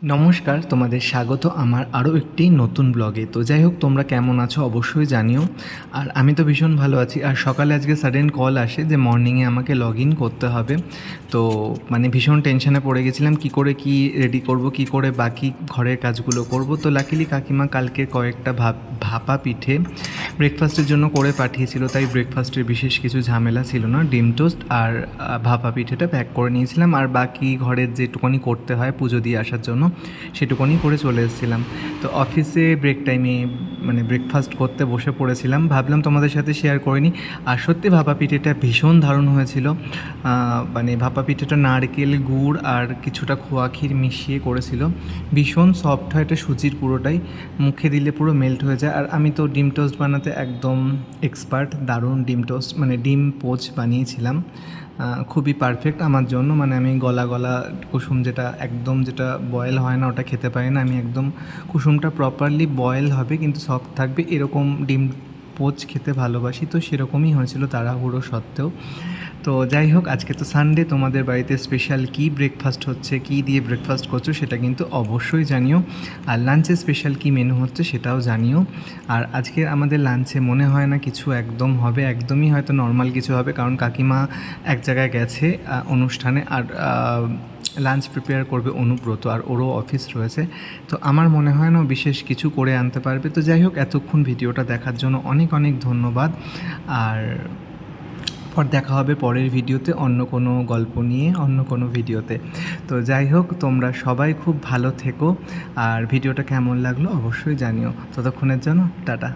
নমস্কার, তোমাদের স্বাগত আমার আরও একটি নতুন ব্লগে। তো যাই হোক, তোমরা কেমন আছো অবশ্যই জানিও। আর আমি তো ভীষণ ভালো আছি। আর সকালে আজকে সাডেন কল আসে যে মর্নিংয়ে আমাকে লগ ইন করতে হবে। তো মানে ভীষণ টেনশনে পড়ে গেছিলাম, কী করে কী রেডি করব, কী করে বাকি ঘরের কাজগুলো করব। তো লাকিলি কাকিমা কালকে কয়েকটা ভাপা পিঠে ব্রেকফাস্টের জন্য করে পাঠিয়েছিল, তাই ব্রেকফাস্টের বিশেষ কিছু ঝামেলা ছিল না। ডিম টোস্ট আর ভাপা পিঠেটা প্যাক করে নিয়েছিলাম, আর বাকি ঘরের যেটুকুনি করতে হয় পুজো দিয়ে আসার জন্য সেটুকুনি করে চলে এসেছিলাম। তো অফিসে ব্রেক টাইমে মানে ব্রেকফাস্ট করতে বসে পড়েছিলাম, ভাবলাম তোমাদের সাথে শেয়ার করে নিই। আর সত্যি ভাপা পিঠেটা ভীষণ দারুণ হয়েছিল। মানে ভাপা পিঠেটা নারকেল গুড় আর কিছুটা খোয়া ক্ষীর মিশিয়ে করেছিল, ভীষণ সফট হয়, এটা সুজির পুরোটাই, মুখে দিলে পুরো মেল্ট হয়ে যায়। আর আমি তো ডিম টোস্ট বানাতে একদম এক্সপার্ট, দারুণ ডিম টোস্ট মানে ডিম পোচ বানিয়েছিলাম, খুবই পারফেক্ট আমার জন্য। মানে আমি গলা গলা কুসুম যেটা বয়েল হয় না ওটা খেতে পারি না, আমি একদম কুসুমটা প্রপারলি বয়েল হবে কিন্তু সফট থাকবে এরকম ডিম পোচ খেতে ভালোবাসি। তো সেরকমই হয়েছিল তাড়াহুড়ো সত্ত্বেও। তো যাই হোক, আজকে তো সানডে, তোমাদের বাড়িতে স্পেশাল কী ব্রেকফাস্ট হচ্ছে, কী দিয়ে ব্রেকফাস্ট করছো সেটা কিন্তু অবশ্যই জানিও। আর লাঞ্চে স্পেশাল কী মেনু হচ্ছে সেটাও জানিও। আর আজকে আমাদের লাঞ্চে মনে হয় না কিছু একদম হবে, একদমই হয়তো নর্মাল কিছু হবে, কারণ কাকিমা এক জায়গায় গেছে অনুষ্ঠানে। আর লাঞ্চ প্রিপেয়ার করবে অনুব্রত, আর ওরও অফিস রয়েছে। তো আমার মনে হয় না বিশেষ কিছু করে আনতে পারবে। তো যাই হোক, এতক্ষণ ভিডিওটা দেখার জন্য অনেক অনেক ধন্যবাদ। আর দেখা হবে পরের ভিডিওতে অন্য কোনো গল্প নিয়ে, অন্য কোনো ভিডিওতে। তো যাই হোক, তোমরা সবাই খুব ভালো থেকো, আর ভিডিওটা কেমন লাগলো অবশ্যই জানিও। ততক্ষণের জন্য টাটা।